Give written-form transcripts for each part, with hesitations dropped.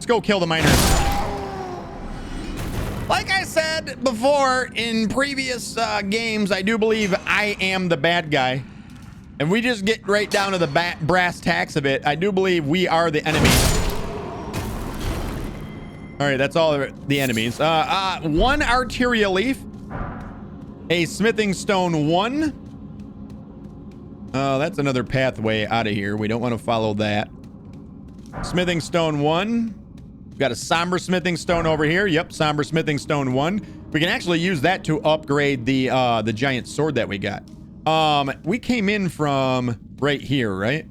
Let's go kill the miners. Like I said before in previous games, I do believe I am the bad guy. And we just get right down to the brass tacks of it. I do believe we are the enemy. All right, that's all the enemies. One arterial leaf. A smithing stone 1. That's another pathway out of here. We don't want to follow that. Smithing stone 1. We've got a somber smithing stone over here. Yep, somber smithing stone 1. We can actually use that to upgrade the giant sword that we got. We came in from right here, right?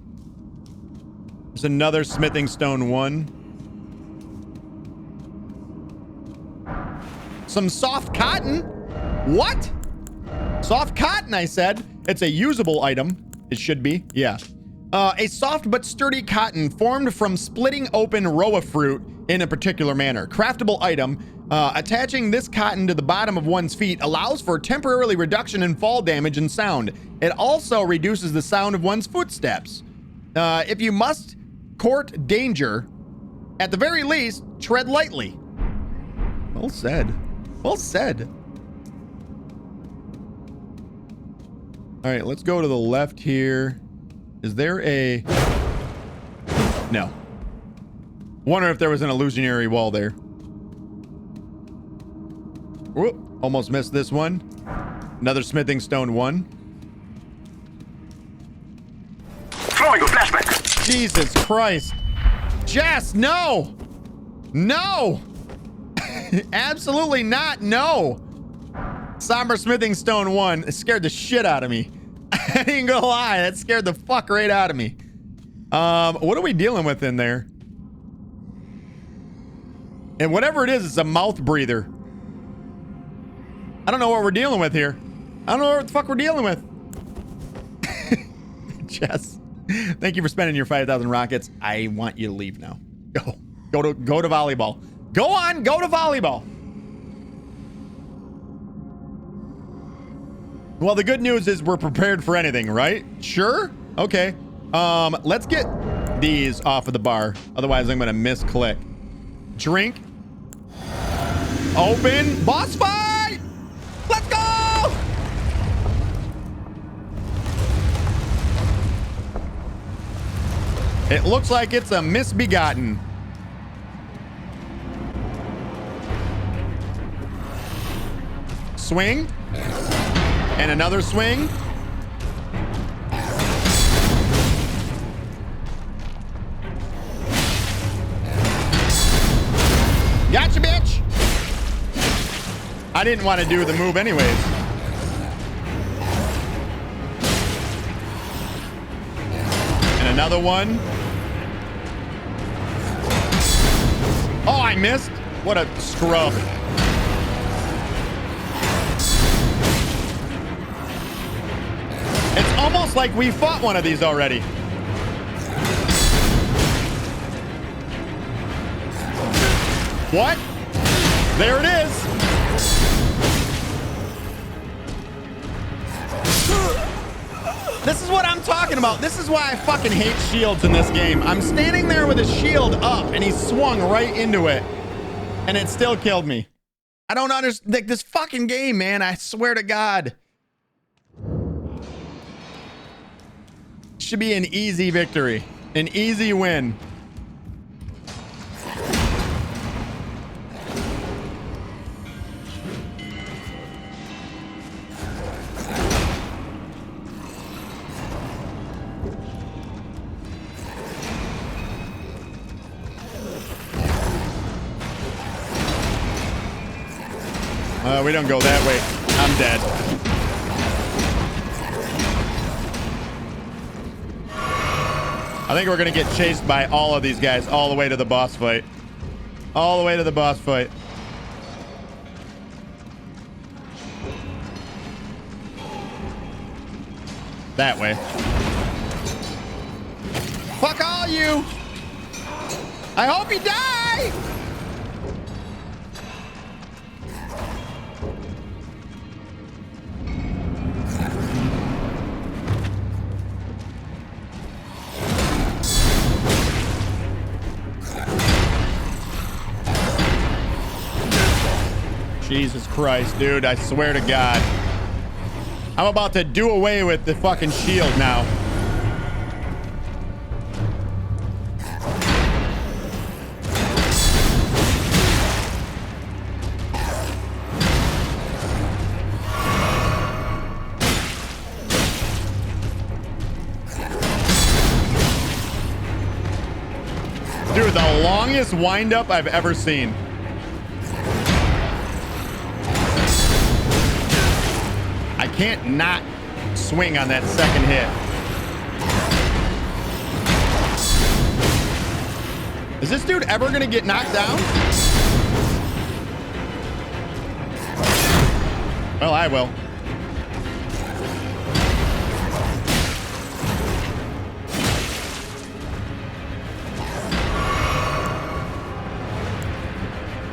There's another smithing stone 1. Some soft cotton. What? Soft cotton, I said. It's a usable item. It should be. Yeah. A soft but sturdy cotton formed from splitting open roa fruit in a particular manner. Craftable item. Attaching this cotton to the bottom of one's feet allows for temporarily reduction in fall damage and sound. It also reduces the sound of one's footsteps. If you must court danger, at the very least, tread lightly. Well said. Well said. All right, let's go to the left here. Is there a... No. Wonder if there was an illusionary wall there. Whoop, almost missed this one. Another smithing stone 1. Throwing a flashback. Jesus Christ. Jess, no! No! Absolutely not, no! Somber smithing stone 1. It scared the shit out of me. I ain't gonna lie, that scared the fuck right out of me. What are we dealing with in there? And whatever it is, it's a mouth breather. I don't know what we're dealing with here. I don't know what the fuck we're dealing with. Jess, thank you for spending your 5,000 rockets. I want you to leave now. Go to volleyball. Go on, go to volleyball. Well, the good news is we're prepared for anything, right? Sure? Okay. Let's get these off of the bar. Otherwise, I'm gonna misclick. Drink. Open. Boss fight! Let's go! It looks like it's a misbegotten. Swing. And another swing. Gotcha, bitch. I didn't want to do the move anyways. And another one. Oh, I missed. What a scrub. It's almost like we fought one of these already. What? There it is. This is what I'm talking about. This is why I fucking hate shields in this game. I'm standing there with a shield up and he swung right into it. And it still killed me. I don't understand. Like, this fucking game, man. I swear to God. Should be an easy victory. An easy win. We don't go that way. I'm dead. I think we're gonna get chased by all of these guys all the way to the boss fight. All the way to the boss fight. That way. Fuck all you! I hope you die! Jesus Christ, dude. I swear to God. I'm about to do away with the fucking shield now. Dude, the longest windup I've ever seen. I can't not swing on that second hit. Is this dude ever gonna get knocked down? Well, I will.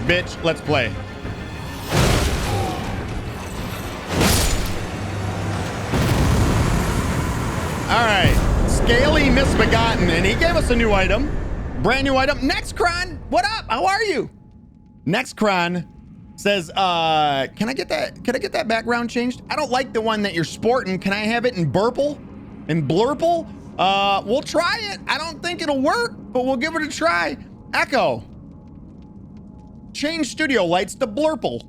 Bitch, let's play. All right, Scaly Misbegotten, and he gave us a new item, brand new item. Nexcron, what up? How are you? Nexcron says, can I get that background changed? I don't like the one that you're sporting. Can I have it in Burple? In Blurple? We'll try it. I don't think it'll work, but we'll give it a try. Echo. Change studio lights to Blurple.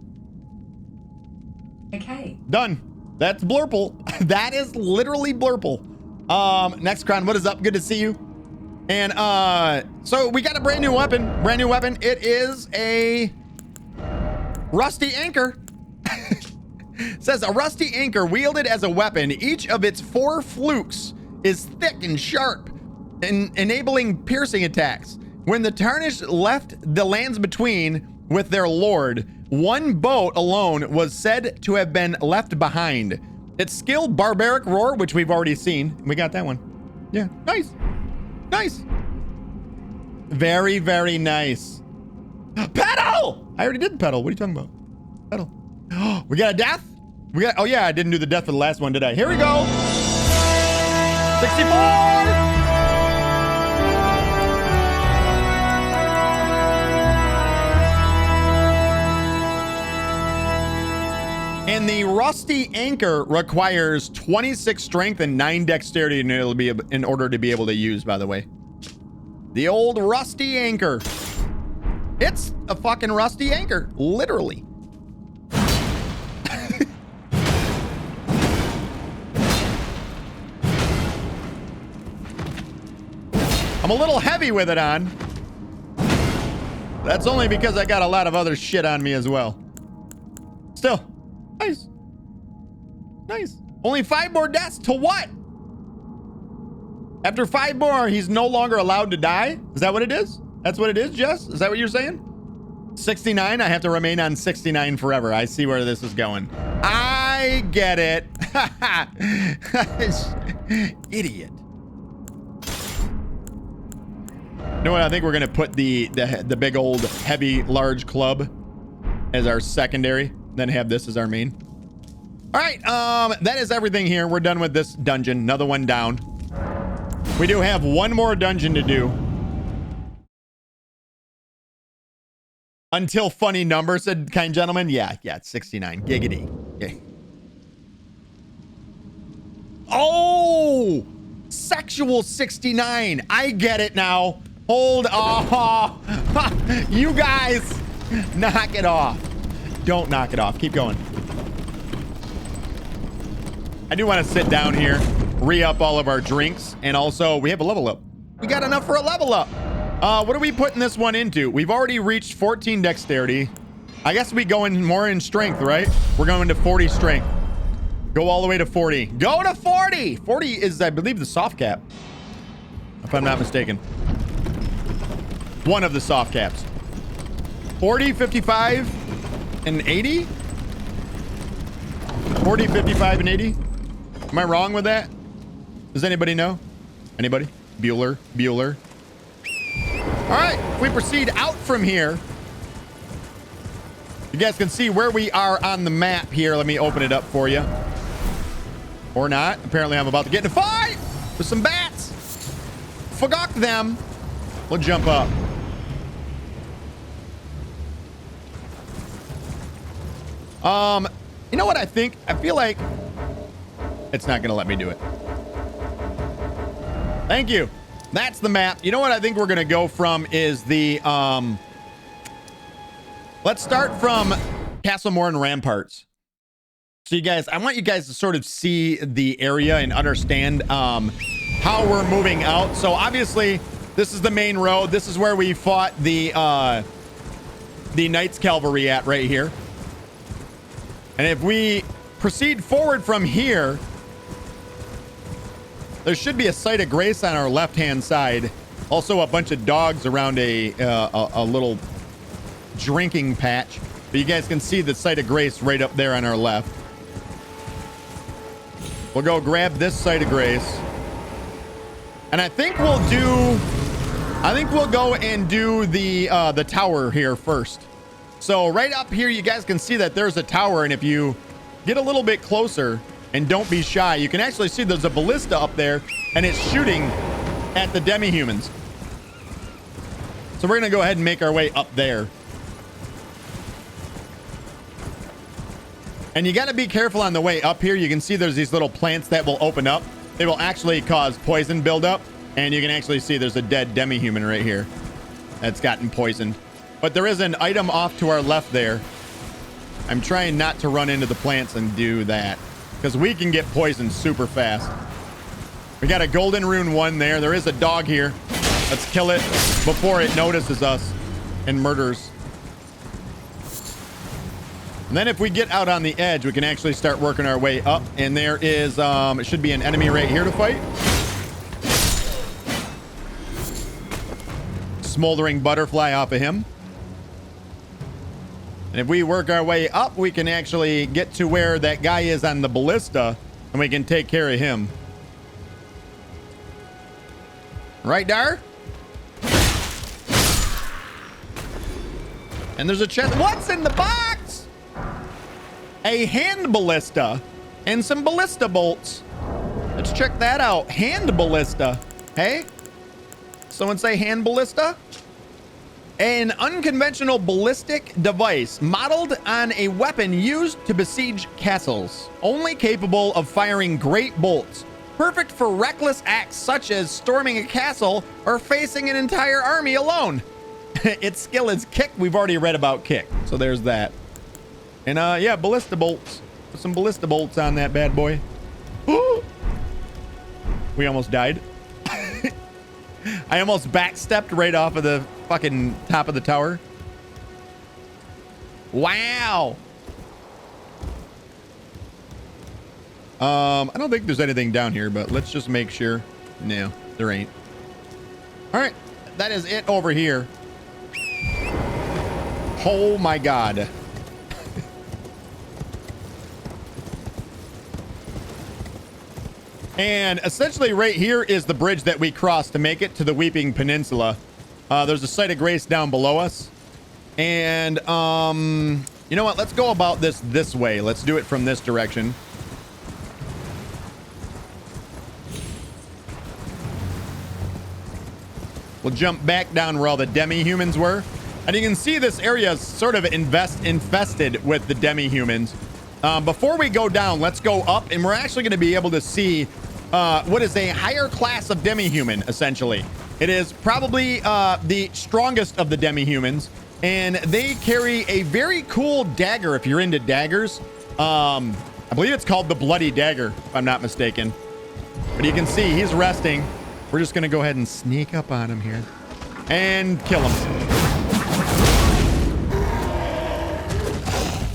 Okay. Done. That's Blurple. That is literally Blurple. Nexcron, what is up? Good to see you. And so we got a brand new weapon. It is a rusty anchor. Says a rusty anchor wielded as a weapon. Each of its 4 flukes is thick and sharp, enabling piercing attacks. When the Tarnished left the lands between with their lord, one boat alone was said to have been left behind. Its skill, Barbaric Roar, which we've already seen. We got that one. Yeah, nice. Nice. Very, very nice. Pedal! I already did the pedal. What are you talking about? Pedal. Oh, we got a death? Oh yeah, I didn't do the death for the last one, did I? Here we go. 64! And the rusty anchor requires 26 strength and 9 dexterity in order to be able to use, by the way. The old rusty anchor. It's a fucking rusty anchor, literally. I'm a little heavy with it on. That's only because I got a lot of other shit on me as well. Still. Nice. Nice. Only 5 more deaths to what? After 5 more, he's no longer allowed to die? Is that what it is? That's what it is, Jess? Is that what you're saying? 69? I have to remain on 69 forever. I see where this is going. I get it. Idiot. You know what? I think we're going to put the big old heavy large club as our secondary. Then have this as our main. All right, that is everything here. We're done with this dungeon. Another one down. We do have one more dungeon to do. Until funny number, said kind gentleman. Yeah, it's 69. Giggity. Okay. Oh, sexual 69. I get it now. Hold on. You guys, knock it off. Don't knock it off. Keep going. I do want to sit down here, re-up all of our drinks, and also we have a level up. We got enough for a level up. What are we putting this one into? We've already reached 14 dexterity. I guess we go in more in strength, right? We're going to 40 strength. Go all the way to 40. Go to 40! 40 is, I believe, the soft cap, if I'm not mistaken. One of the soft caps. 40, 55... and 80? 40, 55, and 80? Am I wrong with that? Does anybody know? Anybody? Bueller? All right, if we proceed out from here, you guys can see where we are on the map here. Let me open it up for you. Or not. Apparently, I'm about to get in a fight with some bats. Forgot them. We'll jump up. You know what I think? I feel like it's not gonna let me do it. Thank you. That's the map. You know what I think we're gonna go from is the let's start from Castle Morin Ramparts. So you guys, I want you guys to sort of see the area and understand how we're moving out. So obviously, this is the main road. This is where we fought the Knights Cavalry at right here. And if we proceed forward from here, there should be a site of grace on our left-hand side. Also, a bunch of dogs around a little drinking patch. But you guys can see the site of grace right up there on our left. We'll go grab this site of grace. And I think we'll go and do the tower here first. So right up here, you guys can see that there's a tower. And if you get a little bit closer and don't be shy, you can actually see there's a ballista up there and it's shooting at the demi-humans. So we're going to go ahead and make our way up there. And you got to be careful on the way up here. You can see there's these little plants that will open up. They will actually cause poison buildup. And you can actually see there's a dead demi-human right here that's gotten poisoned. But there is an item off to our left there. I'm trying not to run into the plants and do that, because we can get poisoned super fast. We got a golden rune 1 there. There is a dog here. Let's kill it before it notices us and murders. And then if we get out on the edge, we can actually start working our way up. And there is, it should be an enemy right here to fight. Smoldering butterfly off of him. And if we work our way up, we can actually get to where that guy is on the ballista, and we can take care of him. Right there? And there's a chest. What's in the box? A hand ballista and some ballista bolts. Let's check that out. Hand ballista. Hey? Someone say hand ballista? An unconventional ballistic device modeled on a weapon used to besiege castles, only capable of firing great bolts. Perfect for reckless acts such as storming a castle or facing an entire army alone. Its skill is kick. We've already read about kick, so there's that. And yeah, ballista bolts. Put some ballista bolts on that bad boy. We almost died. I almost backstepped right off of the fucking top of the tower. Wow. I don't think there's anything down here, but let's just make sure. No, there ain't. All right, that is it over here. Oh my God. And essentially right here is the bridge that we crossed to make it to the Weeping Peninsula. There's a site of grace down below us. And you know what? Let's go about this way. Let's do it from this direction. We'll jump back down where all the demi-humans were. And you can see this area is sort of infested with the demi-humans. Before we go down, let's go up, and we're actually going to be able to see what is a higher class of demi-human, essentially. It is probably the strongest of the demi-humans, and they carry a very cool dagger if you're into daggers. I believe it's called the Bloody Dagger, if I'm not mistaken. But you can see he's resting. We're just going to go ahead and sneak up on him here and kill him.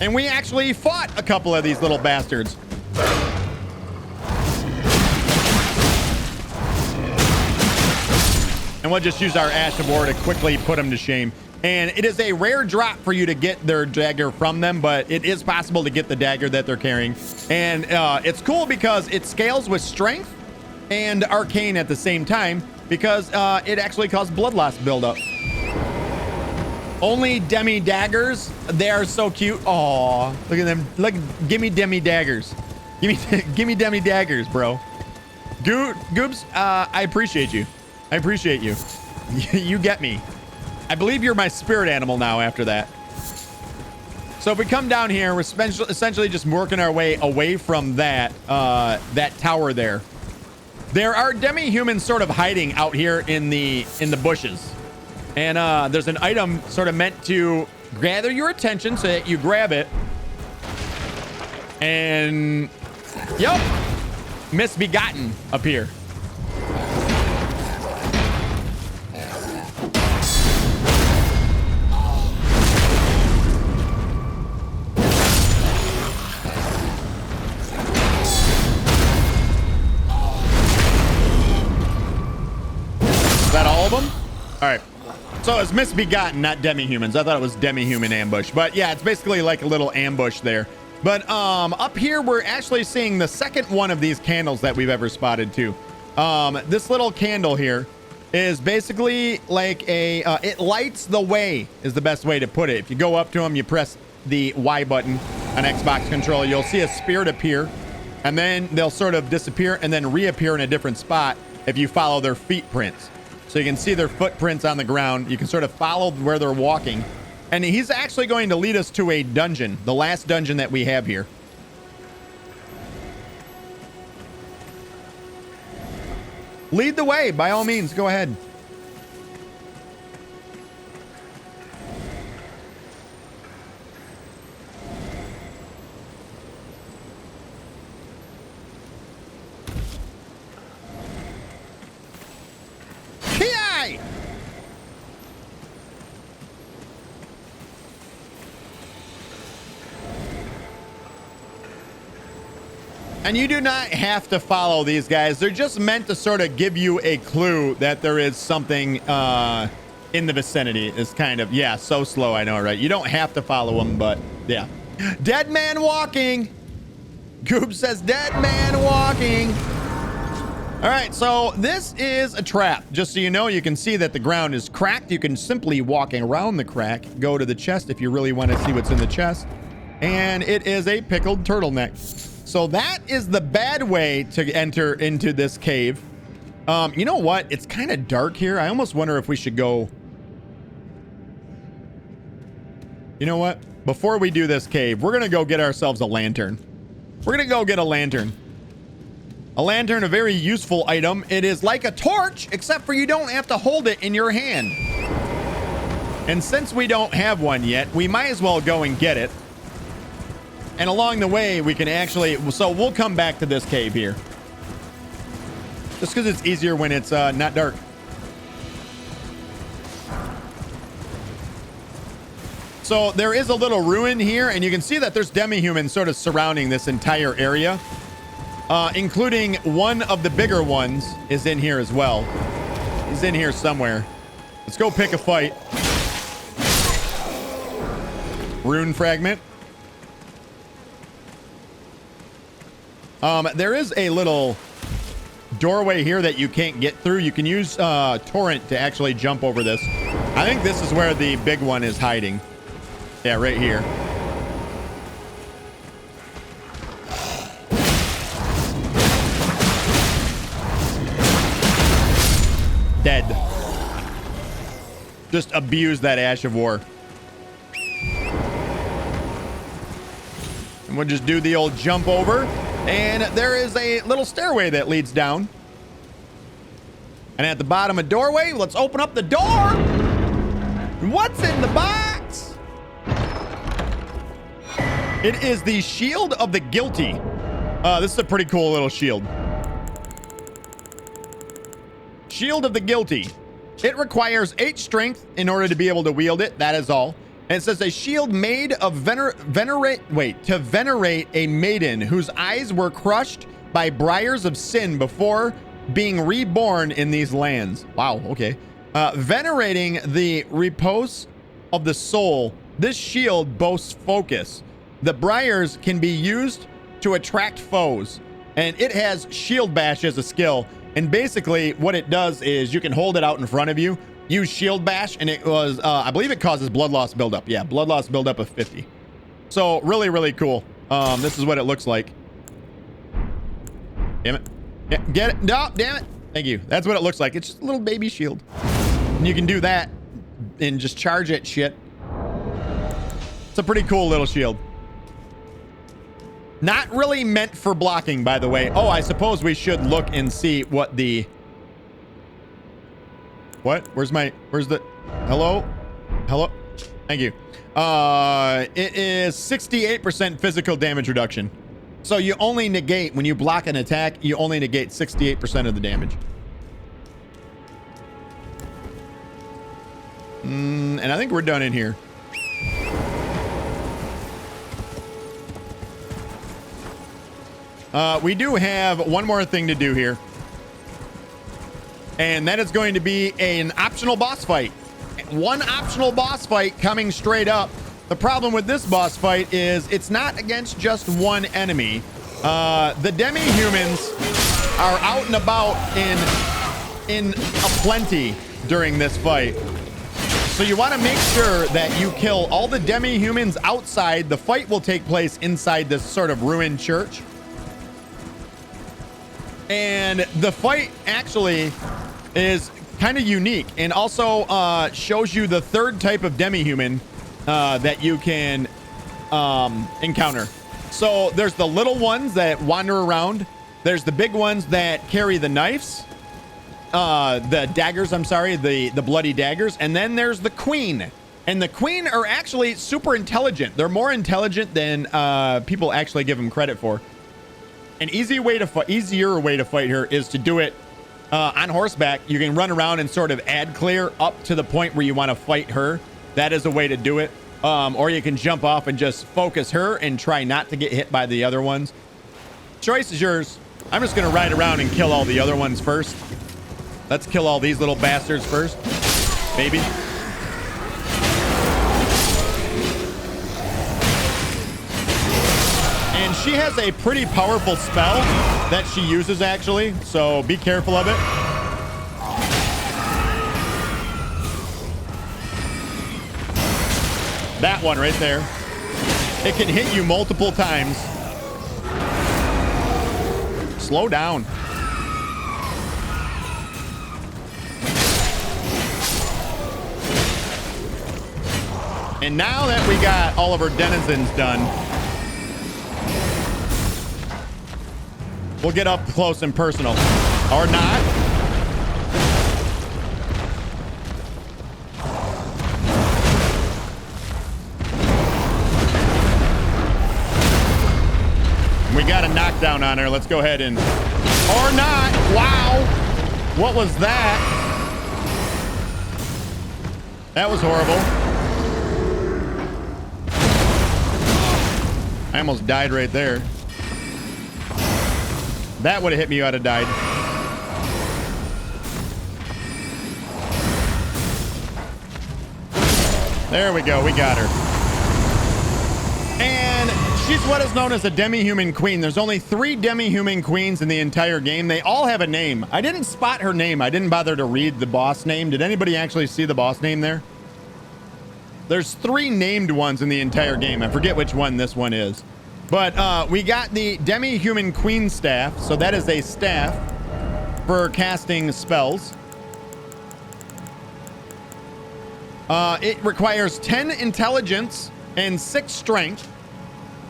And we actually fought a couple of these little bastards. And we'll just use our Ash of War to quickly put them to shame. And it is a rare drop for you to get their dagger from them, but it is possible to get the dagger that they're carrying. And it's cool because it scales with strength and arcane at the same time, because it actually causes blood loss buildup. Only demi daggers. They are so cute. Aw, look at them. Look, give me demi daggers. Give me demi daggers, bro. Goobs, I appreciate you. I appreciate you. You get me. I believe you're my spirit animal now after that. So if we come down here, we're essentially just working our way away from that that tower there. There are demi-humans sort of hiding out here in the bushes. And there's an item sort of meant to gather your attention so that you grab it. And yep, misbegotten up here. Is that all of them? All right. So it's misbegotten, not demi-humans. I thought it was demi-human ambush. But yeah, it's basically like a little ambush there. But up here, we're actually seeing the second one of these candles that we've ever spotted too. This little candle here is basically like a, it lights the way is the best way to put it. If you go up to them, you press the Y button on Xbox controller, you'll see a spirit appear and then they'll sort of disappear and then reappear in a different spot if you follow their feet prints. So you can see their footprints on the ground. You can sort of follow where they're walking. And he's actually going to lead us to a dungeon, the last dungeon that we have here. Lead the way, by all means. Go ahead. Ki! And you do not have to follow these guys. They're just meant to sort of give you a clue that there is something in the vicinity. It's kind of, yeah, so slow, I know, right? You don't have to follow them, but yeah. Dead man walking. Goob says dead man walking. All right, so this is a trap. Just so you know, you can see that the ground is cracked. You can simply walking around the crack, go to the chest if you really want to see what's in the chest. And it is a pickled turtleneck. So that is the bad way to enter into this cave. You know what? It's kind of dark here. I almost wonder if we should go. You know what? Before we do this cave, we're going to go get ourselves a lantern. We're going to go get a lantern. A lantern, a very useful item. It is like a torch, except for you don't have to hold it in your hand. And since we don't have one yet, we might as well go and get it. And along the way, we can actually... So we'll come back to this cave here. Just because it's easier when it's not dark. So there is a little ruin here, and you can see that there's demi-humans sort of surrounding this entire area. Including one of the bigger ones is in here as well. He's in here somewhere. Let's go pick a fight. Rune fragment. There is a little doorway here that you can't get through. You can use torrent to actually jump over this. I think this is where the big one is hiding. Yeah, right here. Dead. Just abuse that Ash of War. And we'll just do the old jump over. And there is a little stairway that leads down. And at the bottom, a doorway. Let's open up the door. What's in the box? It is the Shield of the Guilty. This is a pretty cool little shield. Shield of the Guilty. It requires 8 strength in order to be able to wield it. That is all. And it says a shield made of venerate a maiden whose eyes were crushed by briars of sin before being reborn in these lands. Wow, okay. Venerating the repose of the soul, this shield boasts focus. The briars can be used to attract foes, and it has shield bash as a skill. And basically what it does is you can hold it out in front of you, use shield bash, and it was, I believe it causes blood loss buildup. Yeah, blood loss buildup of 50. So really, really cool. This is what it looks like. Damn it. Yeah, get it. No, damn it. Thank you. That's what it looks like. It's just a little baby shield. And you can do that and just charge it shit. It's a pretty cool little shield. Not really meant for blocking, by the way. Oh, I suppose we should look and see what the... What? Where's the... Hello? Hello? Thank you. It is 68% physical damage reduction. So you only negate, when you block an attack, you only negate 68% of the damage. And I think we're done in here. We do have one more thing to do here. And that is going to be an optional boss fight. One optional boss fight coming straight up. The problem with this boss fight is it's not against just one enemy. The demi-humans are out and about in a plenty during this fight. So you want to make sure that you kill all the demi-humans outside. The fight will take place inside this sort of ruined church. And the fight actually is kind of unique and also shows you the third type of demi-human that you can encounter. So there's the little ones that wander around. There's the big ones that carry the knives. The daggers, I'm sorry, the bloody daggers. And then there's the queen. And the queen are actually super intelligent. They're more intelligent than people actually give them credit for. An easier way to fight her is to do it on horseback. You can run around and sort of ad clear up to the point where you want to fight her. That is a way to do it. Or you can jump off and just focus her and try not to get hit by the other ones. Choice is yours. I'm just going to ride around and kill all the other ones first. Let's kill all these little bastards first. Maybe. And she has a pretty powerful spell that she uses, actually. So be careful of it. That one right there. It can hit you multiple times. Slow down. And now that we got all of our denizens done, we'll get up close and personal. Or not. We got a knockdown on her. Let's go ahead and... Or not. Wow. What was that? That was horrible. I almost died right there. That would have hit me, I'd have died. There we go. We got her. And she's what is known as a demi-human queen. There's only 3 demi-human queens in the entire game. They all have a name. I didn't spot her name. I didn't bother to read the boss name. Did anybody actually see the boss name there? There's 3 named ones in the entire game. I forget which one this one is. But we got the demi-human queen staff. So that is a staff for casting spells. It requires 10 intelligence and 6 strength.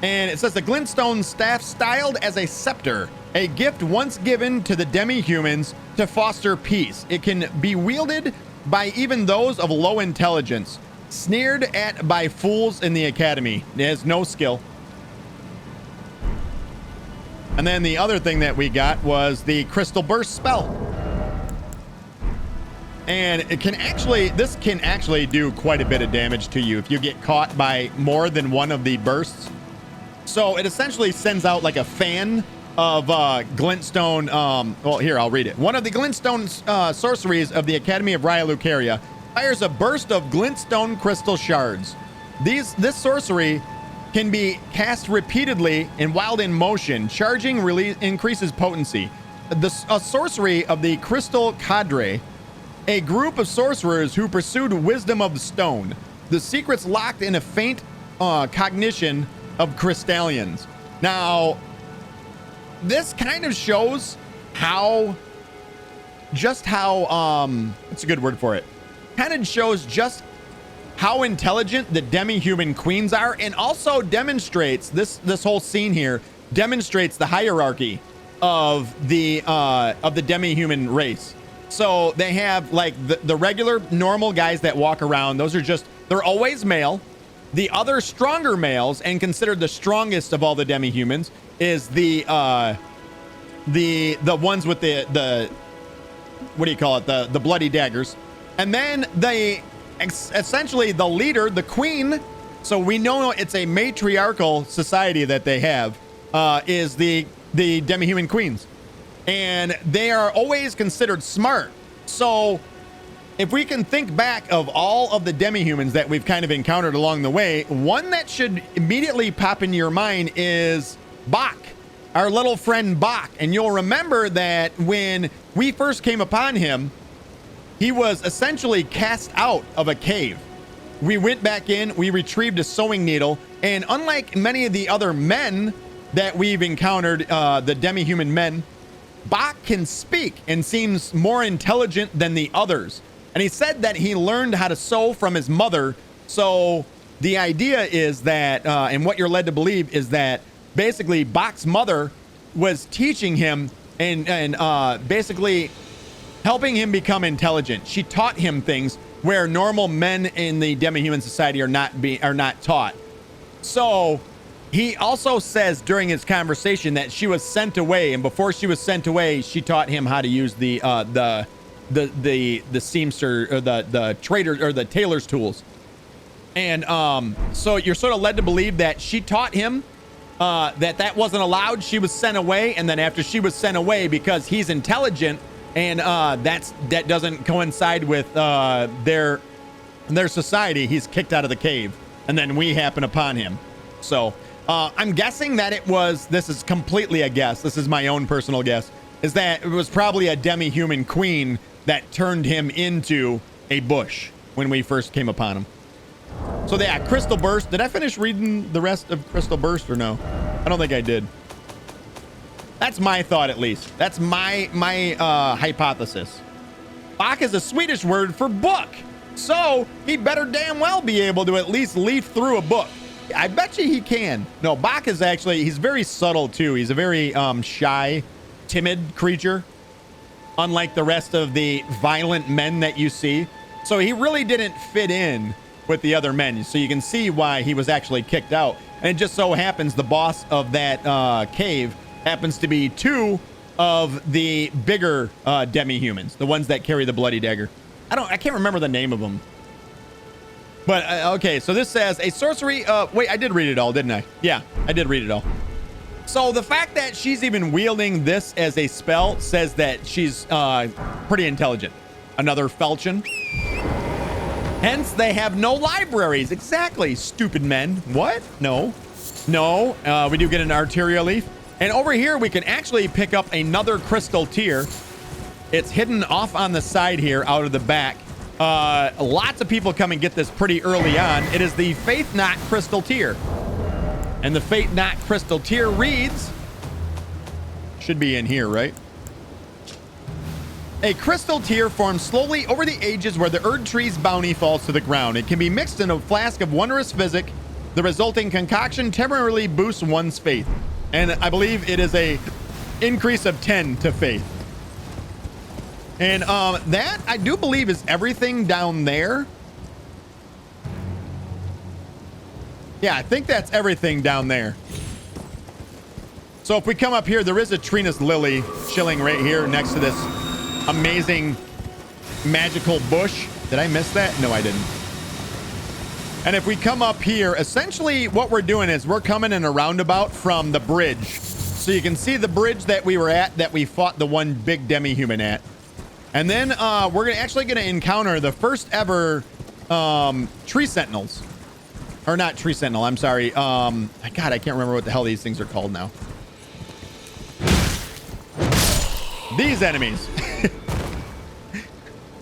And it says the glintstone staff styled as a scepter, a gift once given to the demi-humans to foster peace. It can be wielded by even those of low intelligence. Sneered at by fools in the academy. It has no skill. And then the other thing that we got was the crystal burst spell. And it can actually, this can actually do quite a bit of damage to you if you get caught by more than one of the bursts. So it essentially sends out like a fan of glintstone. Well, here, I'll read it. One of the glintstone sorceries of the Academy of Raya Lucaria fires a burst of glintstone crystal shards. This sorcery can be cast repeatedly and while in motion. Charging increases potency. A sorcery of the Crystal Cadre, a group of sorcerers who pursued wisdom of the stone. The secrets locked in a faint cognition of crystallians. Now, this kind of shows how, it's a good word for it. Kind of shows just how intelligent the demi-human queens are, and also demonstrates this whole scene here demonstrates the hierarchy of the demi-human race. So they have like the regular normal guys that walk around. Those are just, they're always male. The other stronger males, and considered the strongest of all the demi-humans, is the ones with the what do you call it, the bloody daggers. And then essentially the leader, the queen, so we know it's a matriarchal society that they have, is the demi-human queens, and they are always considered smart. So if we can think back of all of the demi-humans that we've kind of encountered along the way, one that should immediately pop into your mind is Bach, our little friend Bach. And you'll remember that when we first came upon him, he was essentially cast out of a cave. We went back in, we retrieved a sewing needle, and unlike many of the other men that we've encountered, the demi-human men, Bach can speak and seems more intelligent than the others. And he said that he learned how to sew from his mother. So the idea is that, and what you're led to believe is that basically Bach's mother was teaching him and basically helping him become intelligent. She taught him things where normal men in the demi-human society are not taught. So he also says during his conversation that she was sent away, and before she was sent away, she taught him how to use the seamster, or the trader, or the tailor's tools. And so you're sort of led to believe that she taught him that wasn't allowed. She was sent away, and then after she was sent away, because he's intelligent, and that doesn't coincide with their society, he's kicked out of the cave, and then we happen upon him. So I'm guessing that this is completely a guess, this is my own personal guess, is that it was probably a demi-human queen that turned him into a bush when we first came upon him. So yeah, Crystal Burst. Did I finish reading the rest of Crystal Burst or no? I don't think I did. That's my thought, at least. That's my hypothesis. Bach is a Swedish word for book, so he better damn well be able to at least leaf through a book. I bet you he can. No, Bach is actually, he's very subtle too. He's a very shy, timid creature, unlike the rest of the violent men that you see. So he really didn't fit in with the other men. So you can see why he was actually kicked out. And it just so happens the boss of that cave happens to be two of the bigger demi-humans, the ones that carry the bloody dagger. I can't remember the name of them. But okay, so this says a sorcery. Wait, I did read it all, didn't I? Yeah, I did read it all. So the fact that she's even wielding this as a spell says that she's pretty intelligent. Another falchion. Hence, they have no libraries. Exactly, stupid men. What? No. We do get an arterial leaf. And over here, we can actually pick up another crystal tier. It's hidden off on the side here, out of the back. Lots of people come and get this pretty early on. It is the Faith Knot crystal tier. And the Faith Knot crystal tier reads, should be in here, right? A crystal tear forms slowly over the ages where the Erdtree's bounty falls to the ground. It can be mixed in a flask of wondrous physic. The resulting concoction temporarily boosts one's faith. And I believe it is a increase of 10 to faith. And that, I do believe, is everything down there. Yeah, I think that's everything down there. So if we come up here, there is a Trina's Lily chilling right here next to this amazing magical bush. Did I miss that? No, I didn't. And if we come up here, essentially what we're doing is we're coming in a roundabout from the bridge. So you can see the bridge that we were at, that we fought the one big demi-human at. And then we're actually going to encounter the first ever tree sentinels. Or not tree sentinel, I'm sorry. God, I can't remember what the hell these things are called now. These enemies.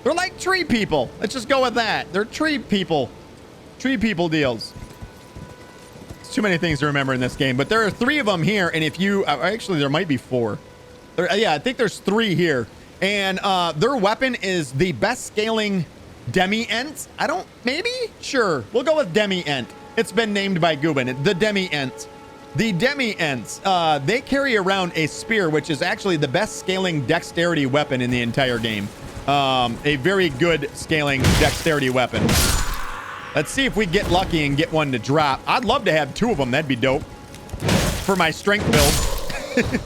They're like tree people. Let's just go with that. They're tree people. Tree people deals. It's too many things to remember in this game, but there are 3 of them here. And if you actually, there might be 4. Yeah, I think there's 3 here. And their weapon is the best scaling Demi-ent? I don't, maybe? Sure. We'll go with Demi-ent. It's been named by Gubin. The Demi-ent. The Demi-ents, they carry around a spear, which is actually the best scaling dexterity weapon in the entire game. A very good scaling dexterity weapon. Let's see if we get lucky and get one to drop. I'd love to have 2 of them. That'd be dope. For my strength build.